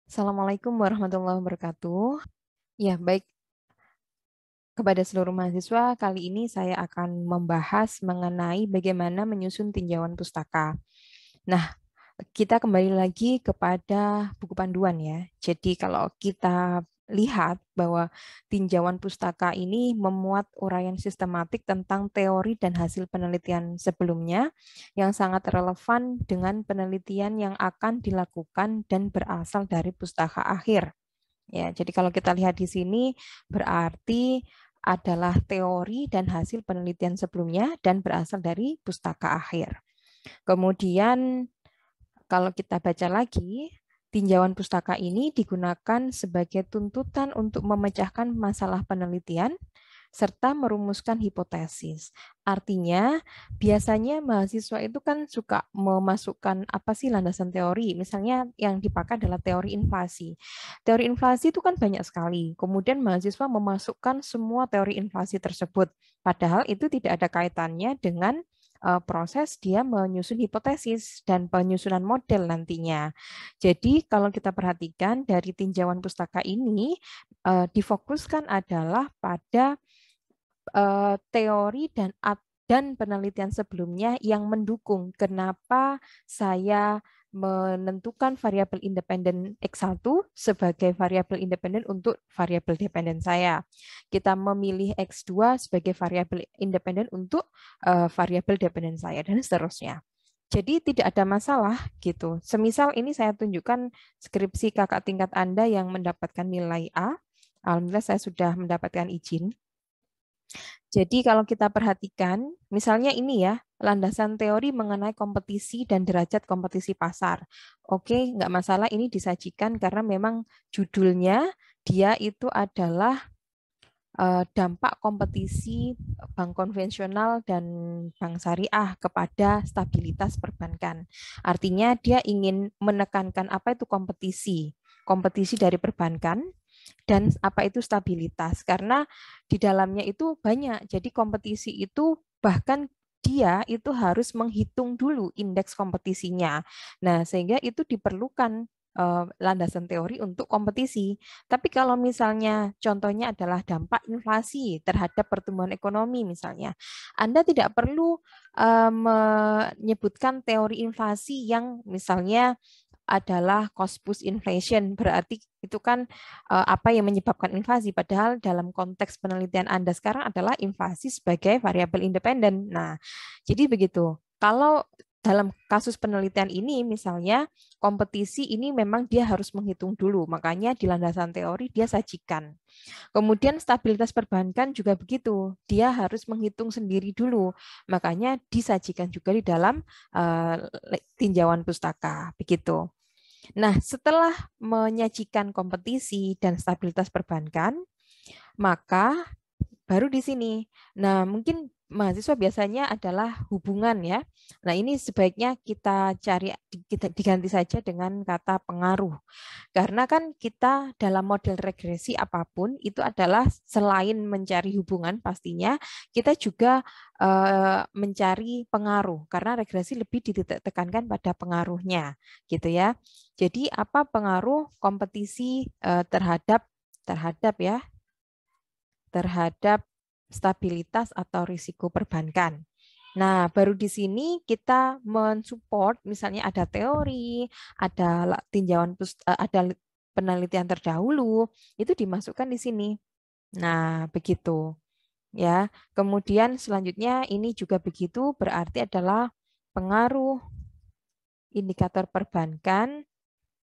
Assalamualaikum warahmatullahi wabarakatuh. Ya, baik kepada seluruh mahasiswa, kali ini saya akan membahas mengenai bagaimana menyusun tinjauan pustaka. Nah, kita kembali lagi kepada buku panduan ya. Jadi kalau kita lihat bahwa tinjauan pustaka ini memuat uraian sistematik tentang teori dan hasil penelitian sebelumnya yang sangat relevan dengan penelitian yang akan dilakukan dan berasal dari pustaka akhir. Ya, jadi kalau kita lihat di sini berarti adalah teori dan hasil penelitian sebelumnya dan berasal dari pustaka akhir. Kemudian kalau kita baca lagi, tinjauan pustaka ini digunakan sebagai tuntutan untuk memecahkan masalah penelitian serta merumuskan hipotesis. Artinya, biasanya mahasiswa itu kan suka memasukkan apa sih landasan teori. Misalnya yang dipakai adalah teori inflasi. Teori inflasi itu kan banyak sekali. Kemudian mahasiswa memasukkan semua teori inflasi tersebut. Padahal itu tidak ada kaitannya dengan proses dia menyusun hipotesis dan penyusunan model nantinya. Jadi kalau kita perhatikan dari tinjauan pustaka ini difokuskan adalah pada teori dan penelitian sebelumnya yang mendukung kenapa saya menentukan variabel independen X1 sebagai variabel independen untuk variabel dependen saya. Kita memilih X2 sebagai variabel independen untuk variabel dependen saya dan seterusnya. Jadi tidak ada masalah gitu. Semisal ini saya tunjukkan skripsi kakak tingkat Anda yang mendapatkan nilai A. Alhamdulillah saya sudah mendapatkan izin. Jadi kalau kita perhatikan, misalnya ini ya, landasan teori mengenai kompetisi dan derajat kompetisi pasar. Oke, nggak masalah ini disajikan karena memang judulnya dia itu adalah dampak kompetisi bank konvensional dan bank syariah kepada stabilitas perbankan. Artinya dia ingin menekankan apa itu kompetisi. Kompetisi dari perbankan dan apa itu stabilitas karena di dalamnya itu banyak. Jadi kompetisi itu bahkan dia itu harus menghitung dulu indeks kompetisinya. Nah, sehingga itu diperlukan landasan teori untuk kompetisi. Tapi kalau misalnya contohnya adalah dampak inflasi terhadap pertumbuhan ekonomi misalnya, Anda tidak perlu menyebutkan teori inflasi yang misalnya adalah cost push inflation. Berarti itu kan apa yang menyebabkan inflasi. Padahal dalam konteks penelitian Anda sekarang adalah inflasi sebagai variabel independen. Nah, jadi begitu. Kalau dalam kasus penelitian ini misalnya kompetisi ini memang dia harus menghitung dulu. Makanya di landasan teori dia sajikan. Kemudian stabilitas perbankan juga begitu. Dia harus menghitung sendiri dulu. Makanya disajikan juga di dalam tinjauan pustaka. Begitu. Nah, setelah menyajikan kompetisi dan stabilitas perbankan, maka baru di sini. Nah, mungkin mahasiswa biasanya adalah hubungan ya. Nah, ini sebaiknya kita cari kita diganti saja dengan kata pengaruh. Karena kan kita dalam model regresi apapun itu adalah selain mencari hubungan pastinya kita juga mencari pengaruh karena regresi lebih ditekankan pada pengaruhnya gitu ya. Jadi apa pengaruh kompetisi terhadap terhadap ya terhadap stabilitas atau risiko perbankan. Nah, baru di sini kita mensupport misalnya ada teori, ada tinjauan ada penelitian terdahulu, itu dimasukkan di sini. Nah, begitu. Ya. Kemudian selanjutnya ini juga begitu berarti adalah pengaruh indikator perbankan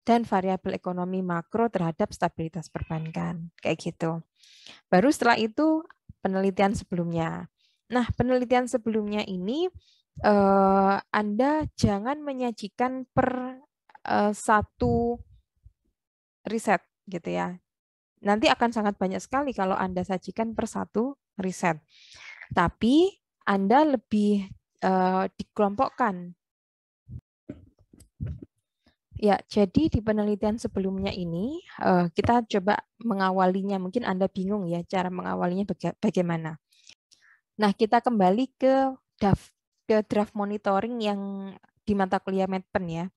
dan variabel ekonomi makro terhadap stabilitas perbankan. Kayak gitu. Baru setelah itu penelitian sebelumnya. Nah, penelitian sebelumnya ini Anda jangan menyajikan per satu riset gitu ya. Nanti akan sangat banyak sekali kalau Anda sajikan per satu riset. Tapi Anda lebih dikelompokkan. Ya, jadi di penelitian sebelumnya ini kita coba mengawalinya. Mungkin Anda bingung ya cara mengawalinya bagaimana. Nah, kita kembali ke draft monitoring yang di mata kuliah Medpen ya.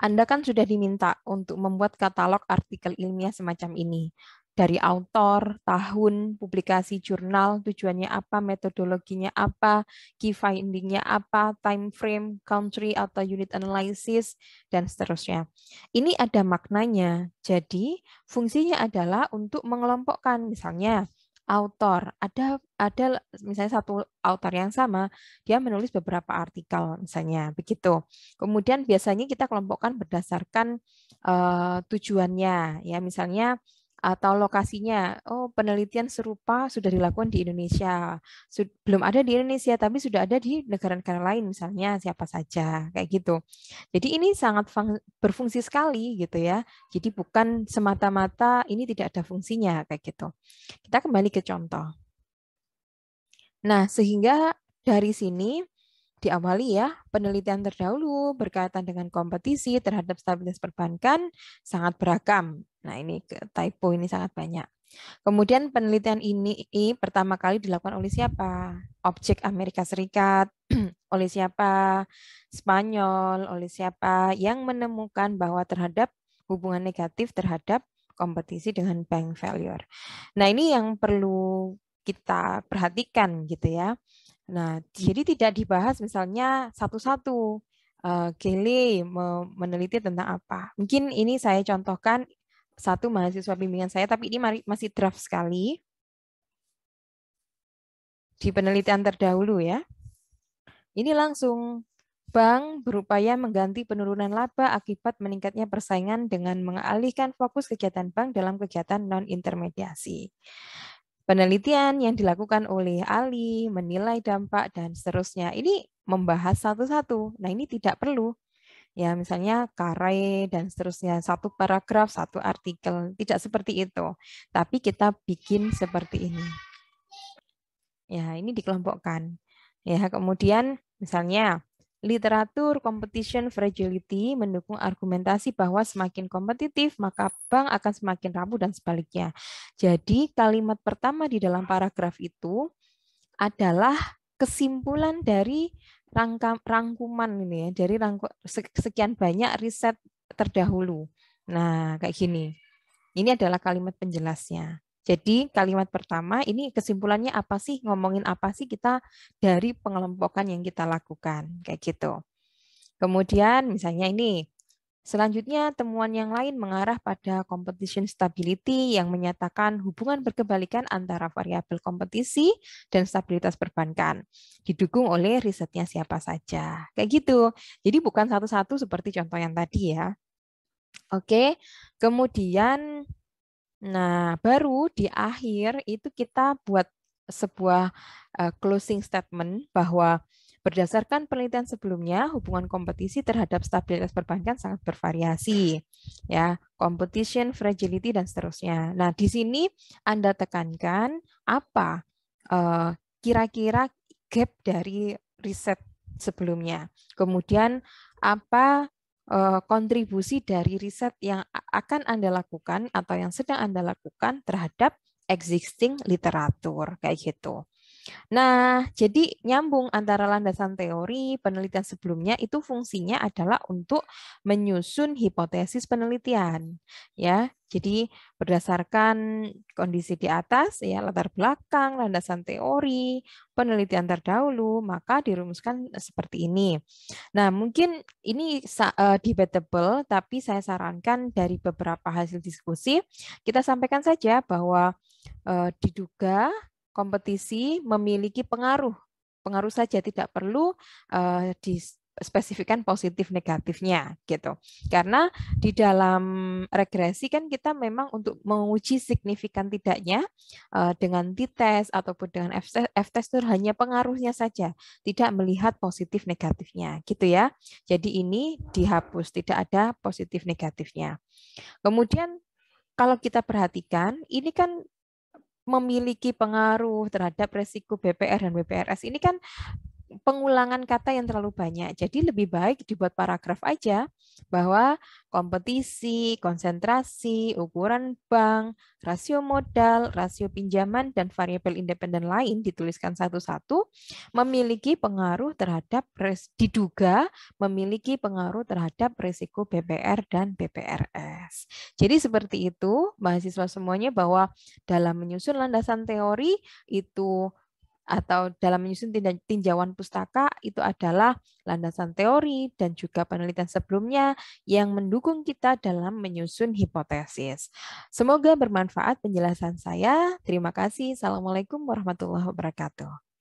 Anda kan sudah diminta untuk membuat katalog artikel ilmiah semacam ini. Dari autor, tahun, publikasi jurnal, tujuannya apa, metodologinya apa, key finding-nya apa, time frame, country atau unit analysis, dan seterusnya. Ini ada maknanya. Jadi, fungsinya adalah untuk mengelompokkan, misalnya autor. Ada misalnya satu autor yang sama, dia menulis beberapa artikel misalnya begitu. Kemudian biasanya kita kelompokkan berdasarkan tujuannya ya, misalnya atau lokasinya. Oh, penelitian serupa sudah dilakukan di Indonesia. Belum ada di Indonesia tapi sudah ada di negara-negara lain misalnya siapa saja kayak gitu. Jadi ini sangat berfungsi sekali gitu ya. Jadi bukan semata-mata ini tidak ada fungsinya kayak gitu. Kita kembali ke contoh. Nah, sehingga dari sini diawali ya, penelitian terdahulu berkaitan dengan kompetisi terhadap stabilitas perbankan sangat beragam. Nah, ini typo ini sangat banyak. Kemudian penelitian ini pertama kali dilakukan oleh siapa? Objek Amerika Serikat, oleh siapa? Spanyol, oleh siapa? Yang menemukan bahwa terhadap hubungan negatif terhadap kompetisi dengan bank failure. Nah, ini yang perlu kita perhatikan gitu ya. Nah, jadi tidak dibahas misalnya satu-satu. Gele meneliti tentang apa. Mungkin ini saya contohkan satu mahasiswa bimbingan saya, tapi ini masih draft sekali. Di penelitian terdahulu ya. Ini langsung bank berupaya mengganti penurunan laba akibat meningkatnya persaingan dengan mengalihkan fokus kegiatan bank dalam kegiatan non-intermediasi. Penelitian yang dilakukan oleh Ali menilai dampak dan seterusnya. Ini membahas satu-satu. Nah, ini tidak perlu. Ya, misalnya kare dan seterusnya. Satu paragraf, satu artikel. Tidak seperti itu. Tapi kita bikin seperti ini. Ya, ini dikelompokkan. Ya, kemudian misalnya literatur competition fragility mendukung argumentasi bahwa semakin kompetitif maka bank akan semakin rapuh dan sebaliknya. Jadi kalimat pertama di dalam paragraf itu adalah kesimpulan dari rangkuman ini ya, dari sekian banyak riset terdahulu. Nah, kayak gini. Ini adalah kalimat penjelasnya. Jadi kalimat pertama ini kesimpulannya apa sih, ngomongin apa sih kita dari pengelompokan yang kita lakukan, kayak gitu. Kemudian misalnya ini, selanjutnya temuan yang lain mengarah pada competition stability yang menyatakan hubungan berkebalikan antara variabel kompetisi dan stabilitas perbankan. Didukung oleh risetnya siapa saja, kayak gitu. Jadi bukan satu-satu seperti contoh yang tadi ya. Oke, kemudian nah, baru di akhir itu kita buat sebuah closing statement bahwa berdasarkan penelitian sebelumnya, hubungan kompetisi terhadap stabilitas perbankan sangat bervariasi, ya, competition, fragility dan seterusnya. Nah, di sini Anda tekankan apa kira-kira gap dari riset sebelumnya. Kemudian apa kontribusi dari riset yang akan Anda lakukan atau yang sedang Anda lakukan terhadap existing literatur kayak gitu. Nah, jadi nyambung antara landasan teori penelitian sebelumnya itu fungsinya adalah untuk menyusun hipotesis penelitian, ya. Jadi berdasarkan kondisi di atas, ya latar belakang, landasan teori, penelitian terdahulu, maka dirumuskan seperti ini. Nah, mungkin ini debatable, tapi saya sarankan dari beberapa hasil diskusi kita sampaikan saja bahwa diduga kompetisi memiliki pengaruh. Pengaruh saja tidak perlu dispesifikkan positif negatifnya gitu. Karena di dalam regresi kan kita memang untuk menguji signifikan tidaknya dengan t-test ataupun dengan f-test itu hanya pengaruhnya saja, tidak melihat positif negatifnya gitu ya. Jadi ini dihapus, tidak ada positif negatifnya. Kemudian kalau kita perhatikan, ini kan memiliki pengaruh terhadap resiko BPR dan BPRS. Ini kan pengulangan kata yang terlalu banyak. Jadi lebih baik dibuat paragraf aja bahwa kompetisi, konsentrasi, ukuran bank, rasio modal, rasio pinjaman, dan variabel independen lain dituliskan satu-satu memiliki pengaruh terhadap diduga memiliki pengaruh terhadap risiko BPR dan BPRS. Jadi seperti itu mahasiswa semuanya bahwa dalam menyusun landasan teori itu atau dalam menyusun tinjauan pustaka itu adalah landasan teori dan juga penelitian sebelumnya yang mendukung kita dalam menyusun hipotesis. Semoga bermanfaat penjelasan saya. Terima kasih. Assalamualaikum warahmatullahi wabarakatuh.